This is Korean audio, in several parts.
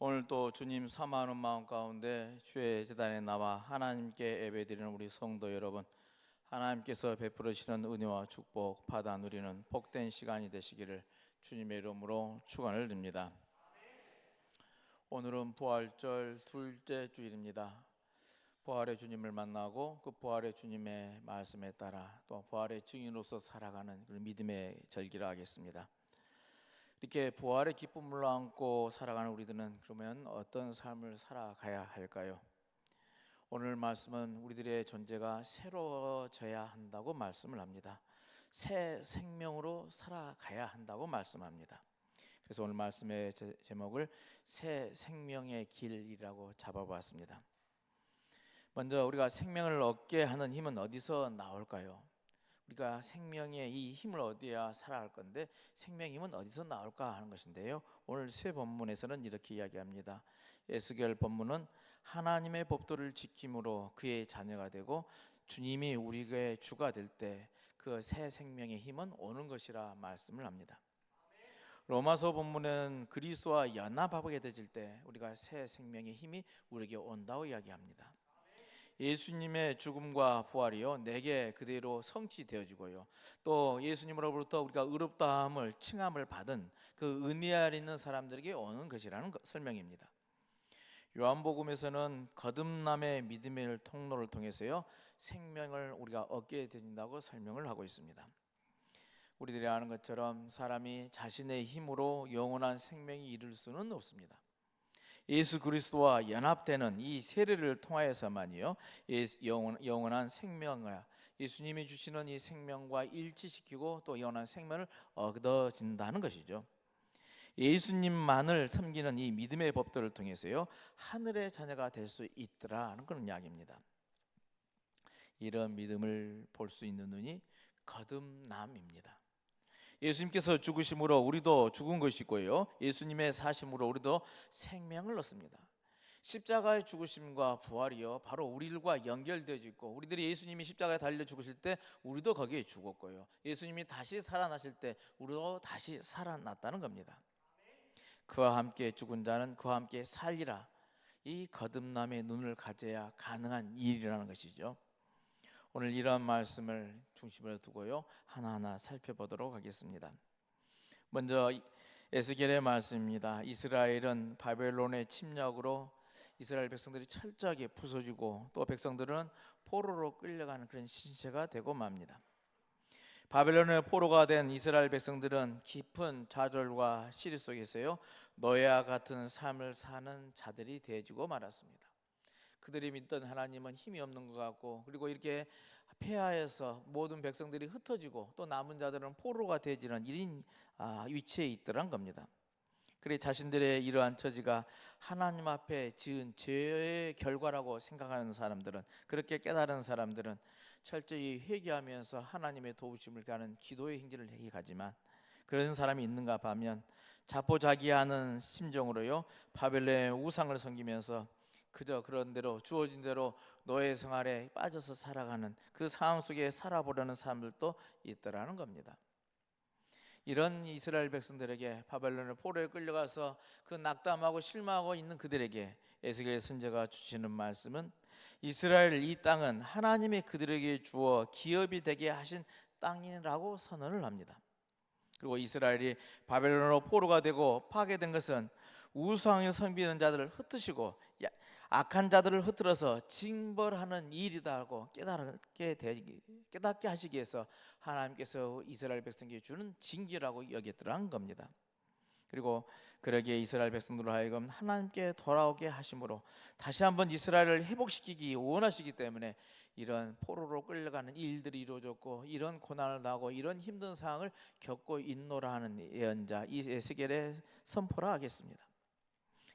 오늘 또 주님 사모하는 마음 가운데 주의 제단에 나와 하나님께 예배드리는 우리 성도 여러분, 하나님께서 베풀으시는 은혜와 축복 받아 누리는 복된 시간이 되시기를 주님의 이름으로 축원을 드립니다. 오늘은 부활절 둘째 주일입니다. 부활의 주님을 만나고 그 부활의 주님의 말씀에 따라 또 부활의 증인으로서 살아가는 그 믿음의 절기를 하겠습니다. 이렇게 부활의 기쁨을 안고 살아가는 우리들은 그러면 어떤 삶을 살아가야 할까요? 오늘 말씀은 우리들의 존재가 새로워져야 한다고 말씀을 합니다. 새 생명으로 살아가야 한다고 말씀합니다. 그래서 오늘 말씀의 제목을 새 생명의 길이라고 잡아봤습니다. 먼저 우리가 생명을 얻게 하는 힘은 어디서 나올까요? 우리가 생명의 이 힘을 얻어야 살아갈 건데 생명의 힘은 어디서 나올까 하는 것인데요, 오늘 새 본문에서는 이렇게 이야기합니다. 에스겔 본문은 하나님의 법도를 지킴으로 그의 자녀가 되고 주님이 우리의 주가 될 때 그 새 생명의 힘은 오는 것이라 말씀을 합니다. 로마서 본문은 그리스도와 연합하게 되질 때 우리가 새 생명의 힘이 우리에게 온다고 이야기합니다. 예수님의 죽음과 부활이요 내게 그대로 성취되어지고요, 또 예수님으로부터 우리가 의롭다함을 칭함을 받은 그 은혜 아래 있는 사람들에게 오는 것이라는 설명입니다. 요한복음에서는 거듭남의 믿음의 통로를 통해서요 생명을 우리가 얻게 된다고 설명을 하고 있습니다. 우리들이 아는 것처럼 사람이 자신의 힘으로 영원한 생명이 이룰 수는 없습니다. 예수 그리스도와 연합되는 이 세례를 통하여서만이요 영원한 생명을, 예수님이 주시는 이 생명과 일치시키고 또 영원한 생명을 얻어진다는 것이죠. 예수님만을 섬기는 이 믿음의 법도를 통해서요 하늘의 자녀가 될 수 있더라는 그런 이야기입니다. 이런 믿음을 볼 수 있는 눈이 거듭남입니다. 예수님께서 죽으심으로 우리도 죽은 것이고요, 예수님의 사심으로 우리도 생명을 얻습니다. 십자가의 죽으심과 부활이요 바로 우리들과 연결되어 있고, 우리들이 예수님이 십자가에 달려 죽으실 때 우리도 거기에 죽었고요, 예수님이 다시 살아나실 때 우리도 다시 살아났다는 겁니다. 그와 함께 죽은 자는 그와 함께 살리라, 이 거듭남의 눈을 가져야 가능한 일이라는 것이죠. 오늘 이러한 말씀을 중심으로 두고요 하나하나 살펴보도록 하겠습니다. 먼저 에스겔의 말씀입니다. 이스라엘은 바벨론의 침략으로 이스라엘 백성들이 철저하게 부서지고 또 백성들은 포로로 끌려가는 그런 신세가 되고 맙니다. 바벨론의 포로가 된 이스라엘 백성들은 깊은 좌절과 시리 속에서요 노예와 같은 삶을 사는 자들이 되어지고 말았습니다. 그들이 믿던 하나님은 힘이 없는 것 같고, 그리고 이렇게 폐하에서 모든 백성들이 흩어지고 또 남은 자들은 포로가 되지는 이런 위치에 있더란 겁니다. 그래 자신들의 이러한 처지가 하나님 앞에 지은 죄의 결과라고 생각하는 사람들은, 그렇게 깨달은 사람들은 철저히 회개하면서 하나님의 도우심을 가는 기도의 행진을 해가지만, 그런 사람이 있는가 하면 자포자기하는 심정으로요 바벨론의 우상을 섬기면서 그저 그런 대로 주어진 대로 노예 생활에 빠져서 살아가는 그 상황 속에 살아보려는 사람들도 있더라는 겁니다. 이런 이스라엘 백성들에게, 바벨론의 포로에 끌려가서 그 낙담하고 실망하고 있는 그들에게 에스겔 선지자가 주시는 말씀은, 이스라엘 이 땅은 하나님이 그들에게 주어 기업이 되게 하신 땅이라고 선언을 합니다. 그리고 이스라엘이 바벨론으로 포로가 되고 파괴된 것은 우상을 섬기는 자들을 흩으시고 악한 자들을 흩어서 징벌하는 일이다 고 깨닫게 하시기 위해서 하나님께서 이스라엘 백성에게 주는 징계라고 여겼더라는 겁니다. 그리고 그러기에 이스라엘 백성들로 하여금 하나님께 돌아오게 하심으로 다시 한번 이스라엘을 회복시키기 원하시기 때문에 이런 포로로 끌려가는 일들이 이루어졌고, 이런 고난을 당하고 이런 힘든 상황을 겪고 있노라 하는 예언자 이 에스겔의 선포라 하겠습니다.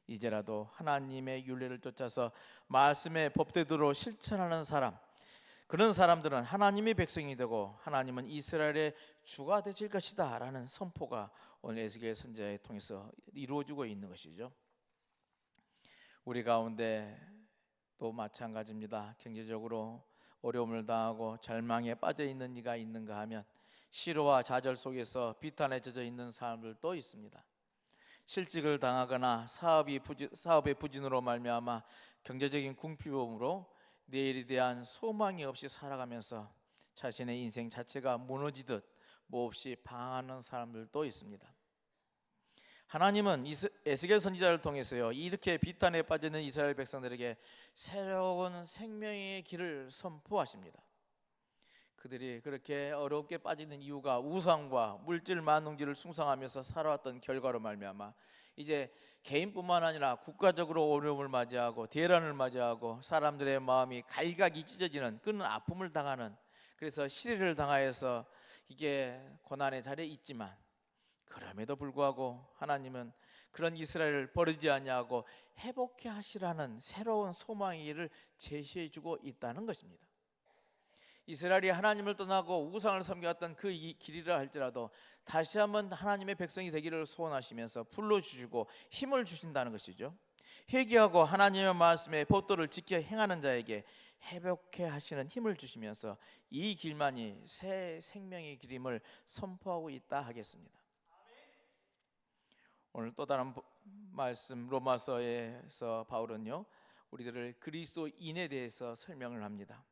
이제라도 하나님의 율례를 쫓아서 말씀의 법대로 실천하는 사람, 그런 사람들은 하나님의 백성이 되고 하나님은 이스라엘의 주가 되실 것이다 라는 선포가 오늘 에스겔 선지자를 통해서 이루어지고 있는 것이죠. 우리 가운데 또 마찬가지입니다. 경제적으로 어려움을 당하고 절망에 빠져 있는 이가 있는가 하면, 시로와 좌절 속에서 비탄에 젖어 있는 사람들도 있습니다. 실직을 당하거나 사업의 부진으로 말미암아 경제적인 궁핍으로 내일에 대한 소망이 없이 살아가면서 자신의 인생 자체가 무너지듯 몹시 방황하는 사람들도 있습니다. 하나님은 에스겔 선지자를 통해서요, 이렇게 비탄에 빠지는 이스라엘 백성들에게 새로운 생명의 길을 선포하십니다. 그들이 그렇게 어렵게 빠지는 이유가 우상과 물질 만능주의를 숭상하면서 살아왔던 결과로 말미암아 이제 개인뿐만 아니라 국가적으로 어려움을 맞이하고 대란을 맞이하고 사람들의 마음이 갈각이 찢어지는 그런 아픔을 당하는, 그래서 시련을 당하여서 이게 고난의 자리에 있지만 그럼에도 불구하고 하나님은 그런 이스라엘을 버리지 아니하고 회복해 하시라는 새로운 소망의 길을 제시해 주고 있다는 것입니다. 이스라엘이 하나님을 떠나고 우상을 섬겨왔던 그 길이라 할지라도 다시 한번 하나님의 백성이 되기를 소원하시면서 불러주시고 힘을 주신다는 것이죠. 회개하고 하나님의 말씀의 법도를 지켜 행하는 자에게 회복해 하시는 힘을 주시면서 이 길만이 새 생명의 길임을 선포하고 있다 하겠습니다. 오늘 또 다른 말씀, 로마서에서 바울은요, 우리들을 그리스도인에 대해서 설명을 합니다.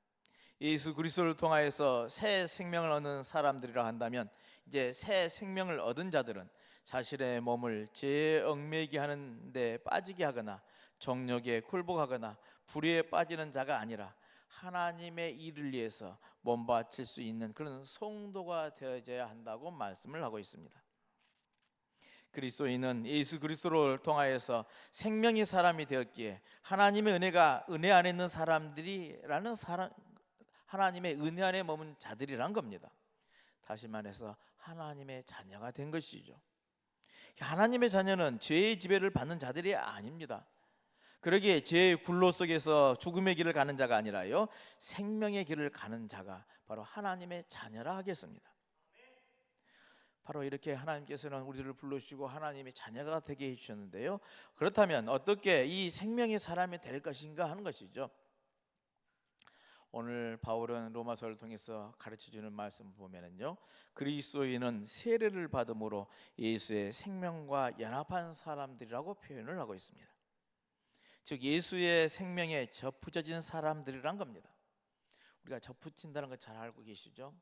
예수 그리스도를 통하여서 새 생명을 얻는 사람들이라 한다면, 이제 새 생명을 얻은 자들은 자신의 몸을 죄에 얽매이게 하는 데 빠지게 하거나 정욕에 굴복하거나 불의에 빠지는 자가 아니라 하나님의 일을 위해서 몸 바칠 수 있는 그런 성도가 되어져야 한다고 말씀을 하고 있습니다. 그리스도인은 예수 그리스도를 통하여서 생명의 사람이 되었기에 하나님의 은혜 안에 있는 사람들이라는 하나님의 은혜 안에 머문 자들이란 겁니다. 다시 말해서 하나님의 자녀가 된 것이죠. 하나님의 자녀는 죄의 지배를 받는 자들이 아닙니다. 그러기에 죄의 굴로 속에서 죽음의 길을 가는 자가 아니라요, 생명의 길을 가는 자가 바로 하나님의 자녀라 하겠습니다. 바로 이렇게 하나님께서는 우리들을 불러주시고 하나님의 자녀가 되게 해주셨는데요, 그렇다면 어떻게 이 생명의 사람이 될 것인가 하는 것이죠. 오늘 바울은 로마서를 통해서 가르쳐주는 말씀 보면은요, 그리스도인은 세례를 받음으로 예수의 생명과 연합한 사람들이라고 표현을 하고 있습니다. 즉 예수의 생명에 접붙여진 사람들이란 겁니다. 우리가 접붙인다는 거 잘 알고 계시죠?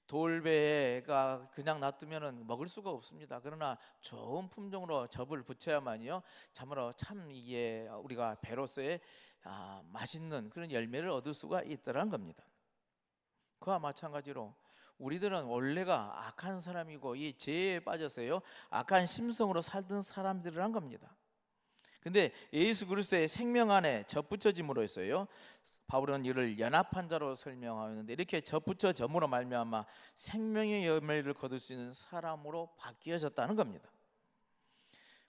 돌배가 그냥 놔두면 먹을 수가 없습니다. 그러나 좋은 품종으로 접을 붙여야만요, 참으로 참 이게 우리가 배로서의 맛있는 그런 열매를 얻을 수가 있더란 겁니다. 그와 마찬가지로 우리들은 원래가 악한 사람이고 이 죄에 빠져서요, 악한 심성으로 살던 사람들이란 겁니다. 근데 예수 그리스도의 생명 안에 접붙여짐으로 했어요. 바울은 이를 연합한 자로 설명하였는데, 이렇게 접붙여짐으로 말미암아 생명의 열매를 거둘 수 있는 사람으로 바뀌어졌다는 겁니다.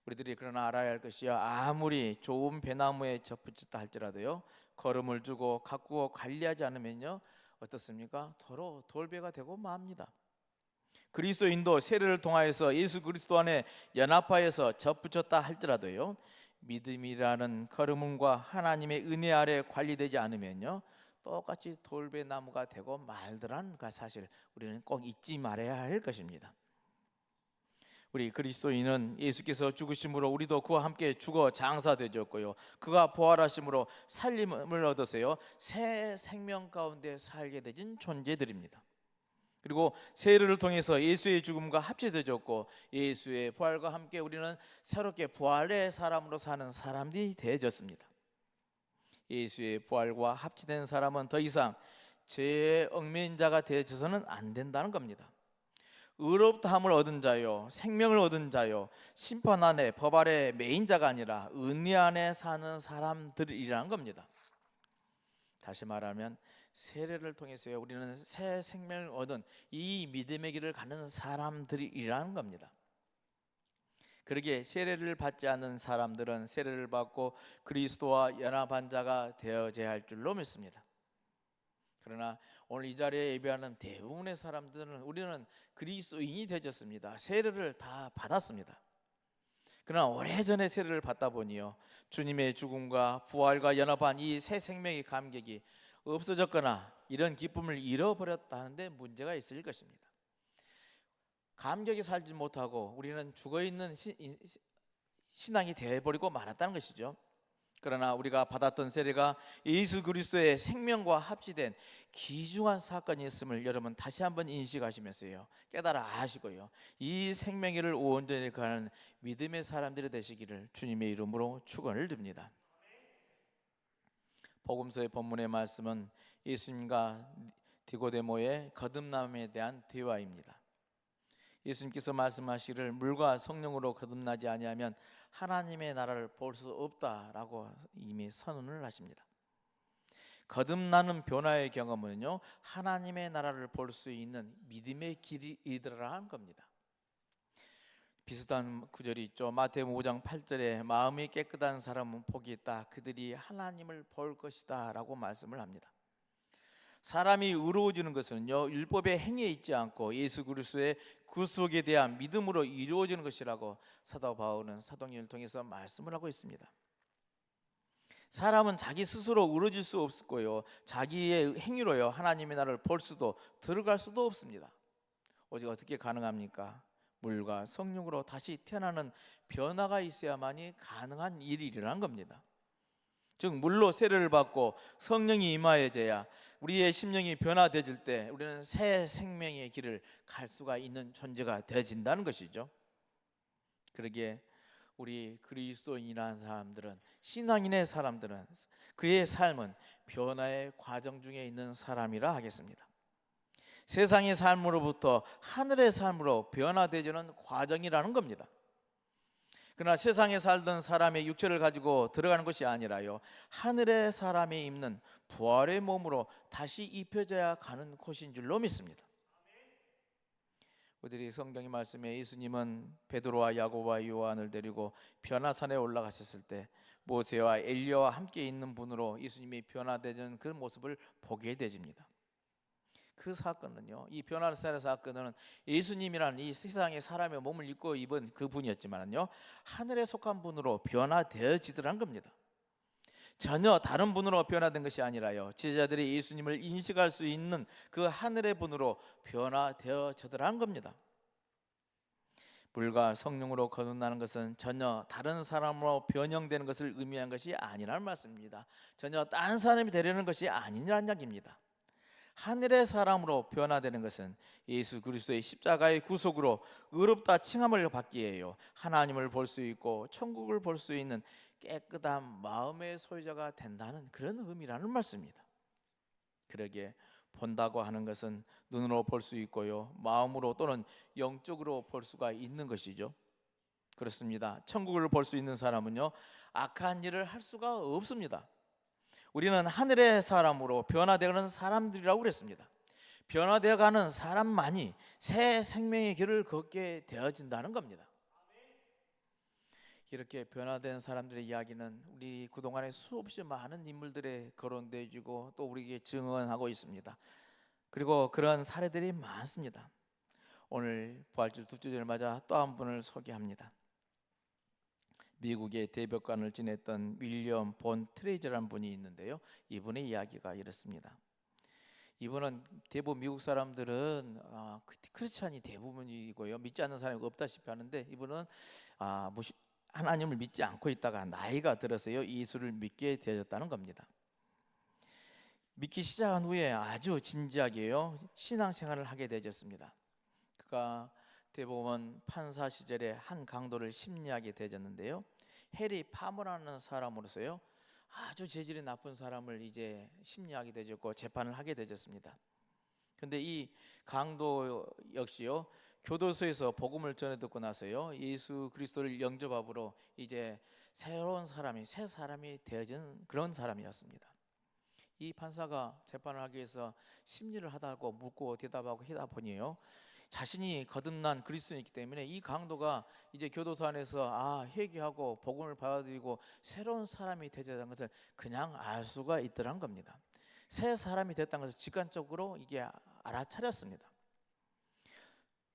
우리들이 그러나 알아야 할 것이요, 아무리 좋은 배나무에 접붙였다 할지라도요, 거름을 주고 가꾸고 관리하지 않으면요, 어떻습니까? 더러 돌배가 되고 맙니다. 그리스도인도 세례를 통하여서 예수 그리스도 안에 연합하여서 접붙였다 할지라도요, 믿음이라는 걸음과 하나님의 은혜 아래 관리되지 않으면요, 똑같이 돌배나무가 되고 말더라는 그 사실 우리는 꼭 잊지 말아야 할 것입니다. 우리 그리스도인은 예수께서 죽으심으로 우리도 그와 함께 죽어 장사되었고요, 그가 부활하심으로 살림을 얻어서요, 새 생명 가운데 살게 되진 존재들입니다. 그리고 세례를 통해서 예수의 죽음과 합치되었고 예수의 부활과 함께 우리는 새롭게 부활의 사람으로 사는 사람들이 되어졌습니다. 예수의 부활과 합치된 사람은 더 이상 죄의 얽매인 자가 되어져서는 안 된다는 겁니다. 의롭다함을 얻은 자요, 생명을 얻은 자요, 심판 안에 법 아래 매인 자가 아니라 은혜 안에 사는 사람들이라는 겁니다. 다시 말하면 세례를 통해서 우리는 새 생명을 얻은 이 믿음의 길을 가는 사람들이라는 겁니다. 그러기에 세례를 받지 않는 사람들은 세례를 받고 그리스도와 연합한 자가 되어져야 할 줄로 믿습니다. 그러나 오늘 이 자리에 예배하는 대부분의 사람들은 우리는 그리스도인이 되었습니다. 세례를 다 받았습니다. 그러나 오래전에 세례를 받다 보니요, 주님의 죽음과 부활과 연합한 이 새 생명의 감격이 없어졌거나 이런 기쁨을 잃어버렸다는데 문제가 있을 것입니다. 감격이 살지 못하고 우리는 죽어있는 신앙이 되어버리고 말았다는 것이죠. 그러나 우리가 받았던 세례가 예수 그리스도의 생명과 합치된 귀중한 사건이 있음을 여러분 다시 한번 인식하시면서요, 깨달아 아시고요, 이 생명의를 온전히 가는 믿음의 사람들이 되시기를 주님의 이름으로 축원을 드립니다. 복음서의 본문의 말씀은 예수님과 디고데모의 거듭남에 대한 대화입니다. 예수님께서 말씀하시기를 물과 성령으로 거듭나지 아니하면 하나님의 나라를 볼 수 없다라고 이미 선언을 하십니다. 거듭나는 변화의 경험은요, 하나님의 나라를 볼 수 있는 믿음의 길이더라는 겁니다. 비슷한 구절이 있죠. 마태복음 5장 8절에 마음이 깨끗한 사람은 복이 있다, 그들이 하나님을 볼 것이다 라고 말씀을 합니다. 사람이 의로워지는 것은요, 율법의 행위에 있지 않고 예수 그리스도의 구속에 대한 믿음으로 이루어지는 것이라고 사도 바울은 사도행전을 통해서 말씀을 하고 있습니다. 사람은 자기 스스로 의로워질 수 없고요, 자기의 행위로요 하나님의 나라를 볼 수도 들어갈 수도 없습니다. 오직 어떻게 가능합니까? 물과 성령으로 다시 태어나는 변화가 있어야만이 가능한 일이라는 겁니다. 즉 물로 세례를 받고 성령이 임하여져야 우리의 심령이 변화되질 때 우리는 새 생명의 길을 갈 수가 있는 존재가 되어진다는 것이죠. 그러기에 우리 그리스도인이라는 사람들은, 신앙인의 사람들은 그의 삶은 변화의 과정 중에 있는 사람이라 하겠습니다. 세상의 삶으로부터 하늘의 삶으로 변화되지는 과정이라는 겁니다. 그러나 세상에 살던 사람의 육체를 가지고 들어가는 것이 아니라요, 하늘의 사람이 입는 부활의 몸으로 다시 입혀져야 가는 곳인 줄로 믿습니다. 우리들이 성경의 말씀에 예수님은 베드로와 야고보와 요한을 데리고 변화산에 올라가셨을 때 모세와 엘리야와 함께 있는 분으로 예수님이 변화되는 그 모습을 보게 되집니다. 그 사건은요, 이 변화산의 사건은 예수님이라는 이 세상의 사람의 몸을 입고 입은 그 분이었지만요, 하늘에 속한 분으로 변화되어지더란 겁니다. 전혀 다른 분으로 변화된 것이 아니라요, 제자들이 예수님을 인식할 수 있는 그 하늘의 분으로 변화되어지더란 겁니다. 물과 성령으로 거듭나는 것은 전혀 다른 사람으로 변형되는 것을 의미한 것이 아니라는 말씀입니다. 전혀 다른 사람이 되려는 것이 아니라는 이야기입니다. 하늘의 사람으로 변화되는 것은 예수 그리스도의 십자가의 구속으로 의롭다 칭함을 받기에요, 하나님을 볼 수 있고 천국을 볼 수 있는 깨끗한 마음의 소유자가 된다는 그런 의미라는 말씀입니다. 그러기에 본다고 하는 것은 눈으로 볼 수 있고요, 마음으로 또는 영적으로 볼 수가 있는 것이죠. 그렇습니다. 천국을 볼 수 있는 사람은요, 악한 일을 할 수가 없습니다. 우리는 하늘의 사람으로 변화되는 사람들이라고 그랬습니다. 변화되어가는 사람만이 새 생명의 길을 걷게 되어진다는 겁니다. 이렇게 변화된 사람들의 이야기는 우리 그동안에 수없이 많은 인물들에 거론되어지고 또 우리에게 증언하고 있습니다. 그리고 그런 사례들이 많습니다. 오늘 부활절 둘째 주를 맞아 또 한 분을 소개합니다. 미국의 대법관을 지냈던 윌리엄 본 트레이저라는 분이 있는데요, 이분의 이야기가 이렇습니다. 이분은 대부분 미국 사람들은 크리스찬이 대부분이고요, 믿지 않는 사람이 없다시피 하는데, 이분은 하나님을 믿지 않고 있다가 나이가 들어서요 예수를 믿게 되었다는 겁니다. 믿기 시작한 후에 아주 진지하게요 신앙생활을 하게 되었습니다. 그가 대법원 판사 시절에 한 강도를 심리하게 되었는데요, 해리 파머라는 사람으로서요 아주 재질이 나쁜 사람을 이제 심리하게 되었고 재판을 하게 되었습니다. 그런데 이 강도 역시요 교도소에서 복음을 전해 듣고 나서요 예수 그리스도를 영접함으로 이제 새로운 사람이, 새 사람이 되어진 그런 사람이었습니다. 이 판사가 재판을 하기 위해서 심리를 하다고 묻고 대답하고 하다 보니요, 자신이 거듭난 그리스도인이기 때문에 이 강도가 이제 교도소 안에서 회개하고 복음을 받아들이고 새로운 사람이 되자는 것을 그냥 알 수가 있더란 겁니다. 새 사람이 됐다는 것을 직관적으로 이게 알아차렸습니다.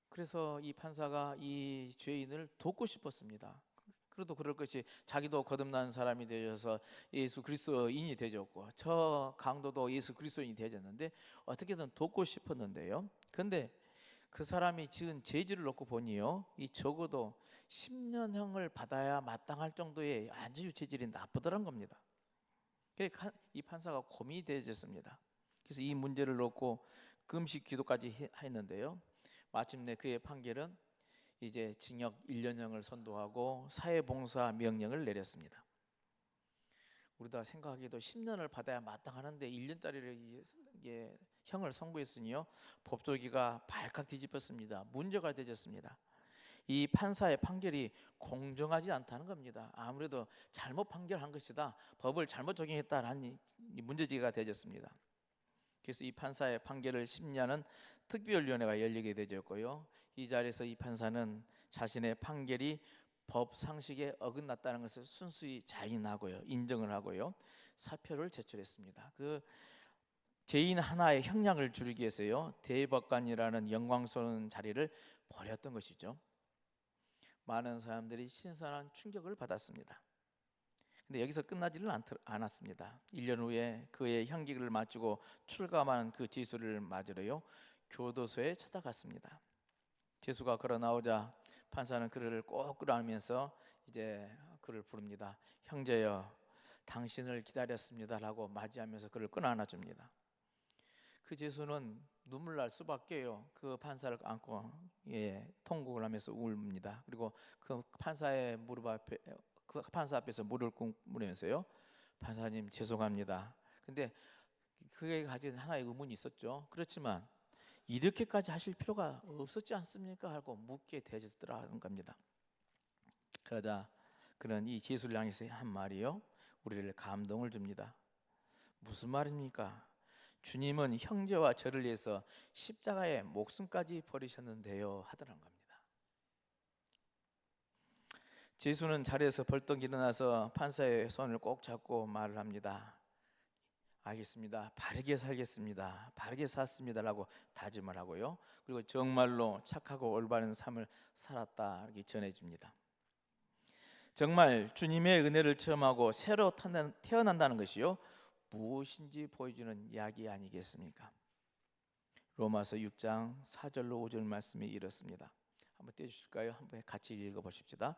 그래서 이 판사가 이 죄인을 돕고 싶었습니다. 그래도 그럴 것이 자기도 거듭난 사람이 되어서 예수 그리스도인이 되었고 저 강도도 예수 그리스도인이 되었는데 어떻게든 돕고 싶었는데요. 그런데 그 사람이 지은 죄질을 놓고 보니요, 이 적어도 10년형을 받아야 마땅할 정도의 아주 죄질이 나쁘더란 겁니다. 그러니까 이 판사가 고민이 되어졌습니다. 그래서 이 문제를 놓고 금식 기도까지 했는데요, 마침내 그의 판결은 이제 징역 1년형을 선고하고 사회봉사 명령을 내렸습니다. 우리가 생각하기에도 10년을 받아야 마땅하는데 1년짜리를 이게 형을 선고했으니요, 법조기가 발칵 뒤집혔습니다. 문제가 되졌습니다. 이 판사의 판결이 공정하지 않다는 겁니다. 아무래도 잘못 판결한 것이다, 법을 잘못 적용했다라는 문제제기가 되졌습니다. 그래서 이 판사의 판결을 10년은 특별위원회가 열리게 되었고요, 이 자리에서 이 판사는 자신의 판결이 법 상식에 어긋났다는 것을 순수히 자인하고요, 인정을 하고요, 사표를 제출했습니다. 그 죄인 하나의 형량을 줄이기 위해서요, 대법관이라는 영광스러운 자리를 버렸던 것이죠. 많은 사람들이 신선한 충격을 받았습니다. 근데 여기서 끝나지는 않았습니다. 1년 후에 그의 형기를 마치고 출감한 그 재수를 맞으러요, 교도소에 찾아갔습니다. 재수가 걸어 나오자 판사는 그를 꼭 끌어안으면서 이제 그를 부릅니다. 형제여, 당신을 기다렸습니다라고 맞이하면서 그를 끌어안아 줍니다. 그 재수는 눈물 날 수밖에요. 그 판사를 안고 통곡을 하면서 울입니다. 그리고 그 판사의 무릎 앞에, 그 판사 앞에서 무릎을 꿇으면서요, 판사님 죄송합니다. 근데 그게 가진 하나의 의문이 있었죠. 그렇지만 이렇게까지 하실 필요가 없었지 않습니까? 하고 묻게 되었더라는 겁니다. 그러자 그는 이 재수를 향해서 한 말이요, 우리를 감동을 줍니다. 무슨 말입니까? 주님은 형제와 저를 위해서 십자가에 목숨까지 버리셨는데요 하더란 겁니다. 재수는 자리에서 벌떡 일어나서 판사의 손을 꼭 잡고 말을 합니다. 알겠습니다, 바르게 살겠습니다, 바르게 샀습니다라고 다짐을 하고요, 그리고 정말로 착하고 올바른 삶을 살았다 이렇게 전해줍니다. 정말 주님의 은혜를 체험하고 새로 태어난다는 것이요, 무엇인지 보여주는 이야기 아니겠습니까? 로마서 6장 4절로 5절 말씀이 이렇습니다. 한번 떼주실까요? 한번 같이 읽어보십시다.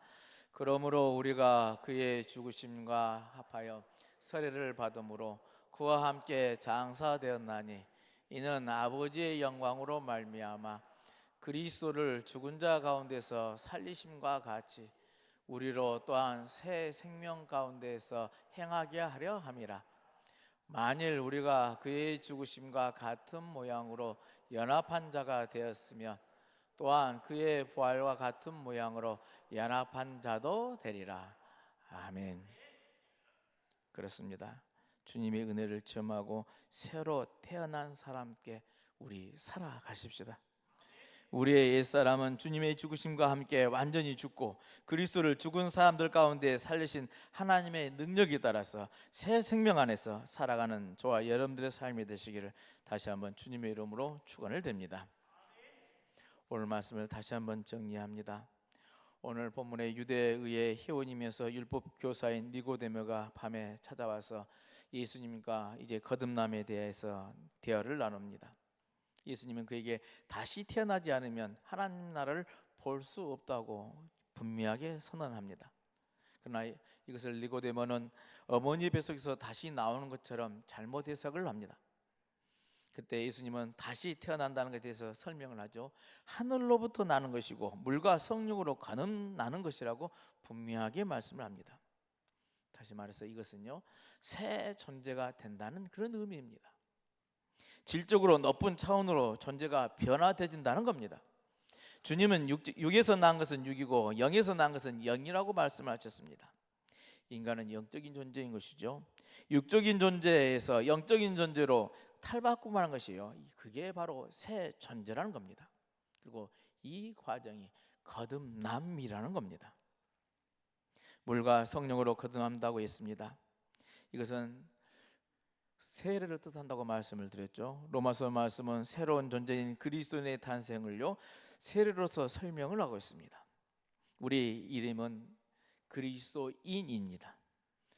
그러므로 우리가 그의 죽으심과 합하여 세례를 받음으로 그와 함께 장사되었나니 이는 아버지의 영광으로 말미암아 그리스도를 죽은 자 가운데서 살리심과 같이 우리로 또한 새 생명 가운데서 행하게 하려 함이라. 만일 우리가 그의 죽으심과 같은 모양으로 연합한 자가 되었으면 또한 그의 부활과 같은 모양으로 연합한 자도 되리라. 아멘. 그렇습니다. 주님의 은혜를 체험하고 새로 태어난 사람께 우리 살아가십시다. 우리의 옛사람은 주님의 죽으심과 함께 완전히 죽고 그리스도를 죽은 사람들 가운데 살리신 하나님의 능력에 따라서 새 생명 안에서 살아가는 저와 여러분들의 삶이 되시기를 다시 한번 주님의 이름으로 축원을 드립니다. 오늘 말씀을 다시 한번 정리합니다. 오늘 본문의 유대의의 회원이면서 율법 교사인 니고데모가 밤에 찾아와서 예수님과 이제 거듭남에 대해서 대화를 나눕니다. 예수님은 그에게 다시 태어나지 않으면 하나님 나라를 볼 수 없다고 분명하게 선언합니다. 그러나 이것을 니고데모는 어머니 뱃속에서 다시 나오는 것처럼 잘못 해석을 합니다. 그때 예수님은 다시 태어난다는 것에 대해서 설명을 하죠. 하늘로부터 나는 것이고 물과 성령으로 거듭나는 것이라고 분명하게 말씀을 합니다. 다시 말해서 이것은요, 새 존재가 된다는 그런 의미입니다. 질적으로 높은 차원으로 존재가 변화되진다는 겁니다. 주님은 육에서 난 것은 육이고 영에서 난 것은 영이라고 말씀을 하셨습니다. 인간은 영적인 존재인 것이죠. 육적인 존재에서 영적인 존재로 탈바꿈하는 것이요, 그게 바로 새 존재라는 겁니다. 그리고 이 과정이 거듭남이라는 겁니다. 물과 성령으로 거듭난다고 했습니다. 이것은 세례를 뜻한다고 말씀을 드렸죠. 로마서 말씀은 새로운 존재인 그리스도의 탄생을요, 세례로서 설명을 하고 있습니다. 우리 이름은 그리스도인입니다.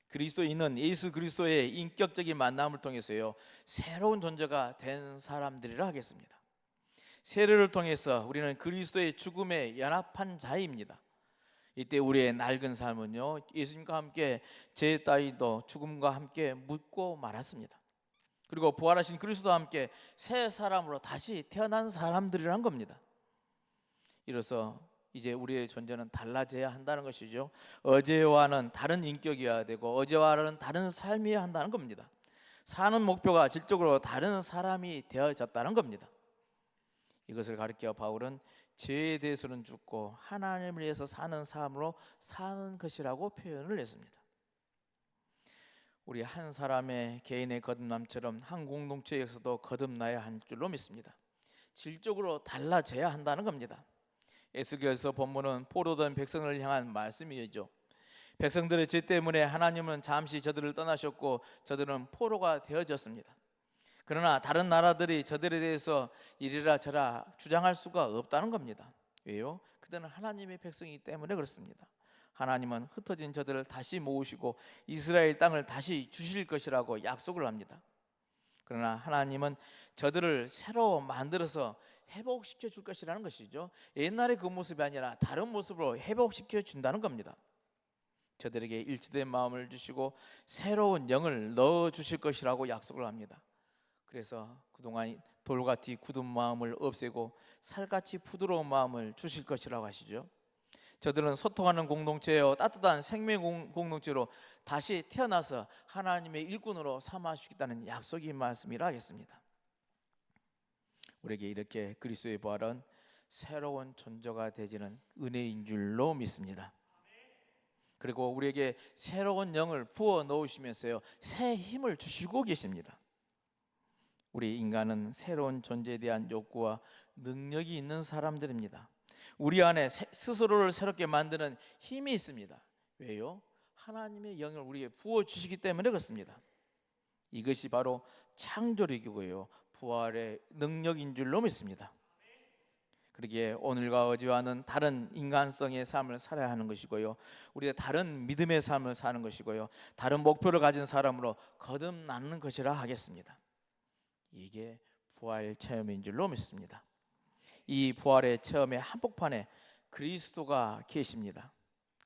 그리스도인은 예수 그리스도의 인격적인 만남을 통해서요, 새로운 존재가 된 사람들이라 하겠습니다. 세례를 통해서 우리는 그리스도의 죽음에 연합한 자입니다. 이때 우리의 낡은 삶은요, 예수님과 함께 제 따위도 죽음과 함께 묻고 말았습니다. 그리고 부활하신 그리스도와 함께 새 사람으로 다시 태어난 사람들이란 겁니다. 이로써 이제 우리의 존재는 달라져야 한다는 것이죠. 어제와는 다른 인격이어야 되고 어제와는 다른 삶이어야 한다는 겁니다. 사는 목표가 질적으로 다른 사람이 되어졌다는 겁니다. 이것을 가리켜 바울은 죄에 대해서는 죽고 하나님을 위해서 사는 삶으로 사는 것이라고 표현을 했습니다. 우리 한 사람의 개인의 거듭남처럼 한 공동체에서도 거듭나야 할 줄로 믿습니다. 질적으로 달라져야 한다는 겁니다. 에스겔서 본문은 포로된 백성을 향한 말씀이죠. 백성들의 죄 때문에 하나님은 잠시 저들을 떠나셨고 저들은 포로가 되어졌습니다. 그러나 다른 나라들이 저들에 대해서 이리라 저라 주장할 수가 없다는 겁니다. 왜요? 그들은 하나님의 백성이기 때문에 그렇습니다. 하나님은 흩어진 저들을 다시 모으시고 이스라엘 땅을 다시 주실 것이라고 약속을 합니다. 그러나 하나님은 저들을 새로 만들어서 회복시켜 줄 것이라는 것이죠. 옛날의 그 모습이 아니라 다른 모습으로 회복시켜 준다는 겁니다. 저들에게 일치된 마음을 주시고 새로운 영을 넣어 주실 것이라고 약속을 합니다. 그래서 그동안 돌같이 굳은 마음을 없애고 살같이 부드러운 마음을 주실 것이라고 하시죠. 저들은 소통하는 공동체요, 따뜻한 생명 공동체로 다시 태어나서 하나님의 일꾼으로 삼아 주시겠다는 약속의 말씀이라 하겠습니다. 우리에게 이렇게 그리스도의 부활은 새로운 존재가 되지는 은혜인 줄로 믿습니다. 그리고 우리에게 새로운 영을 부어 넣으시면서요, 새 힘을 주시고 계십니다. 우리 인간은 새로운 존재에 대한 욕구와 능력이 있는 사람들입니다. 우리 안에 스스로를 새롭게 만드는 힘이 있습니다. 왜요? 하나님의 영을 우리에게 부어 주시기 때문에 그렇습니다. 이것이 바로 창조력이고요, 부활의 능력인 줄로 믿습니다. 그러기에 오늘과 어제와는 다른 인간성의 삶을 살아야 하는 것이고요, 우리가 다른 믿음의 삶을 사는 것이고요, 다른 목표를 가진 사람으로 거듭나는 것이라 하겠습니다. 이게 부활 체험인 줄로 믿습니다. 이 부활의 체험의 한복판에 그리스도가 계십니다.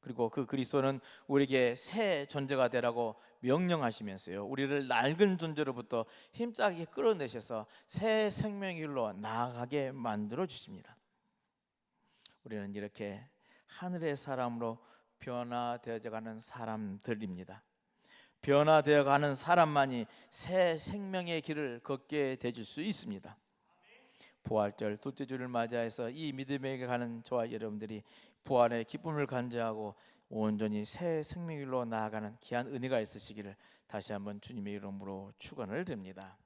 그리고 그 그리스도는 우리에게 새 존재가 되라고 명령하시면서요, 우리를 낡은 존재로부터 힘차게 끌어내셔서 새 생명의 길로 나아가게 만들어 주십니다. 우리는 이렇게 하늘의 사람으로 변화되어져 가는 사람들입니다. 변화되어 가는 사람만이 새 생명의 길을 걷게 되줄 수 있습니다. 부활절 둘째 주를 맞이해서 이 믿음에게 가는 저와 여러분들이 부활의 기쁨을 간직하고 온전히 새 생명의 길로 나아가는 귀한 은혜가 있으시기를 다시 한번 주님의 이름으로 축원을 드립니다.